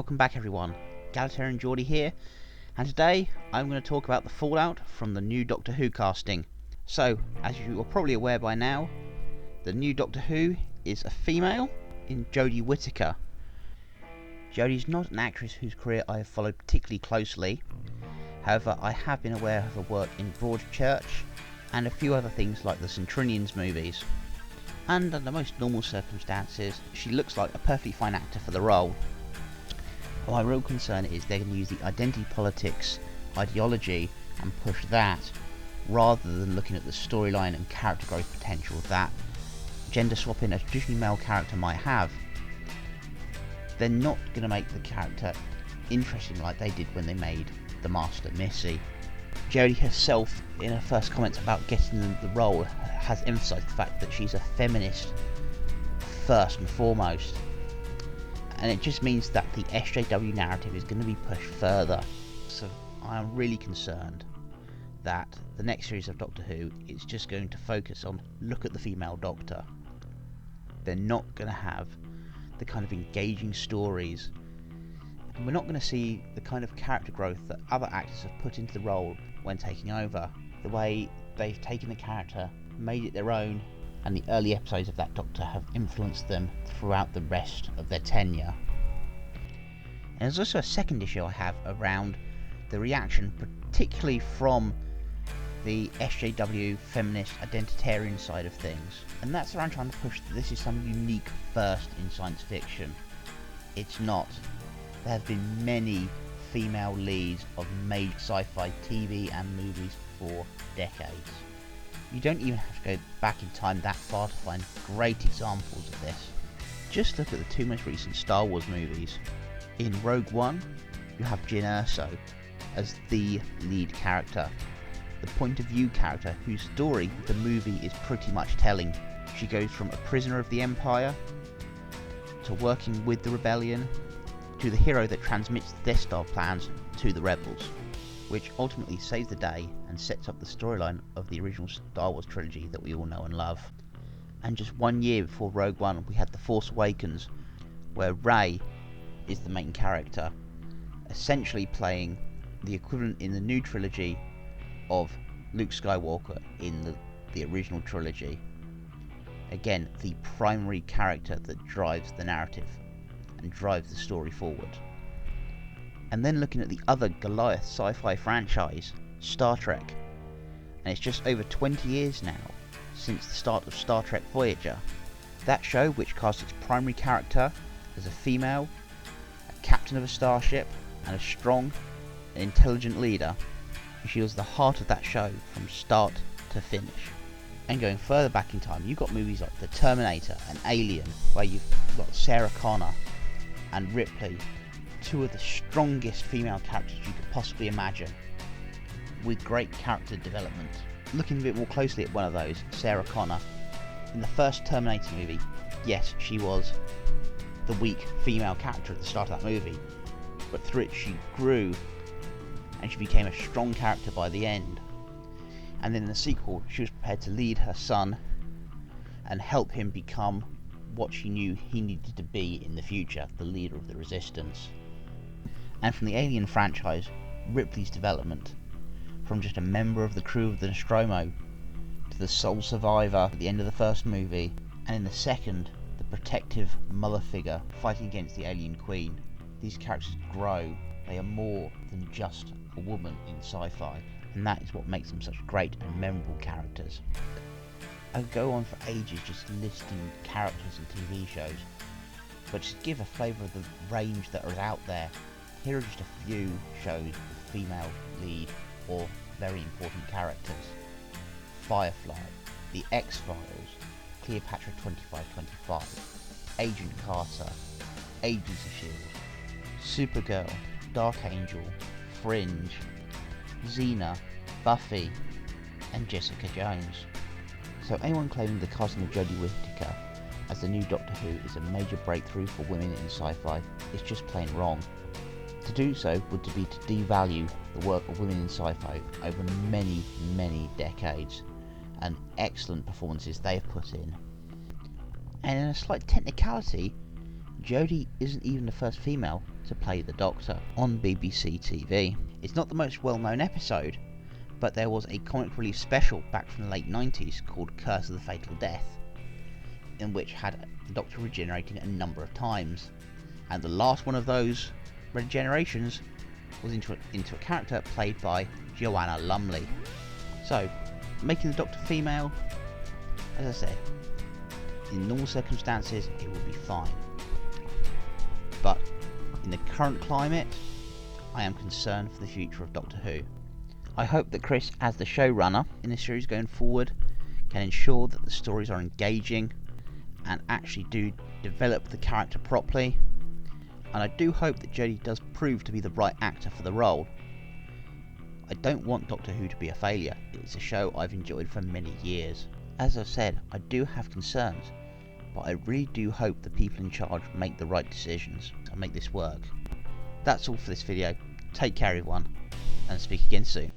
Welcome back everyone, Egalitarian Jodie here, and today I'm going to talk about the fallout from the new Doctor Who casting. So, as you are probably aware by now, the new Doctor Who is a female in Jodie Whittaker. Jodie's not an actress whose career I have followed particularly closely, however I have been aware of her work in Broadchurch and a few other things like the Centurions movies. And under most normal circumstances, she looks like a perfectly fine actor for the role. My real concern is they're going to use the identity politics ideology and push that, rather than looking at the storyline and character growth potential that gender swapping a traditionally male character might have. They're not going to make the character interesting like they did when they made the Master Missy. Jodie herself, in her first comments about getting the role, has emphasised the fact that she's a feminist first and foremost, and it just means that the SJW narrative is going to be pushed further. So I am really concerned that the next series of Doctor Who is just going to focus on look at the female Doctor. They're not going to have the kind of engaging stories, and we're not going to see the kind of character growth that other actors have put into the role when taking over. The way they've taken the character, made it their own, and the early episodes of that Doctor have influenced them throughout the rest of their tenure. And there's also a second issue I have around the reaction, particularly from the SJW Feminist Identitarian side of things, and that's around trying to push that this is some unique first in science fiction. It's not. There have been many female leads of made sci-fi TV and movies for decades. You don't even have to go back in time that far to find great examples of this. Just look at the two most recent Star Wars movies. In Rogue One, you have Jyn Erso as the lead character, the point of view character whose story the movie is pretty much telling. She goes from a prisoner of the Empire to working with the rebellion to the hero that transmits the Death Star plans to the rebels, which ultimately saves the day and sets up the storyline of the original Star Wars trilogy that we all know and love. And just 1 year before Rogue One, we had The Force Awakens, where Rey is the main character, essentially playing the equivalent in the new trilogy of Luke Skywalker in the original trilogy. Again, the primary character that drives the narrative and drives the story forward. And then looking at the other Goliath sci-fi franchise, Star Trek, and it's just over 20 years now since the start of Star Trek Voyager. That show, which cast its primary character as a female, a captain of a starship, and a strong and intelligent leader, she was the heart of that show from start to finish. And going further back in time, you've got movies like The Terminator and Alien, where you've got Sarah Connor and Ripley, two of the strongest female characters you could possibly imagine, with great character development. Looking a bit more closely at one of those, Sarah Connor, in the first Terminator movie, yes, she was the weak female character at the start of that movie, but through it she grew and she became a strong character by the end. And then in the sequel, she was prepared to lead her son and help him become what she knew he needed to be in the future, the leader of the Resistance. And from the Alien franchise, Ripley's development, from just a member of the crew of the Nostromo to the sole survivor at the end of the first movie, and in the second, the protective mother figure fighting against the alien queen. These characters grow. They are more than just a woman in sci-fi, and that is what makes them such great and memorable characters. I could go on for ages just listing characters and TV shows, but just to give a flavour of the range that are out there, here are just a few shows with female lead or very important characters. Firefly, The X-Files, Cleopatra 2525, Agent Carter, Agents of S.H.I.E.L.D., Supergirl, Dark Angel, Fringe, Xena, Buffy, and Jessica Jones. So anyone claiming the casting of Jodie Whittaker as the new Doctor Who is a major breakthrough for women in sci-fi is just plain wrong. To do so would be to devalue the work of women in sci-fi over many, many decades, and excellent performances they have put in. And in a slight technicality, Jodie isn't even the first female to play the Doctor on BBC TV. It's not the most well-known episode, but there was a comic relief special back from the late 90s called Curse of the Fatal Death, in which had the Doctor regenerating a number of times, and the last one of those regenerations was into a character played by Joanna Lumley. So, making the Doctor female, as I said, in normal circumstances it would be fine. But in the current climate, I am concerned for the future of Doctor Who. I hope that Chris, as the showrunner in this series going forward, can ensure that the stories are engaging and actually do develop the character properly. And I do hope that Jodie does prove to be the right actor for the role. I don't want Doctor Who to be a failure. It's a show I've enjoyed for many years. As I've said, I do have concerns, but I really do hope the people in charge make the right decisions and make this work. That's all for this video. Take care everyone, and speak again soon.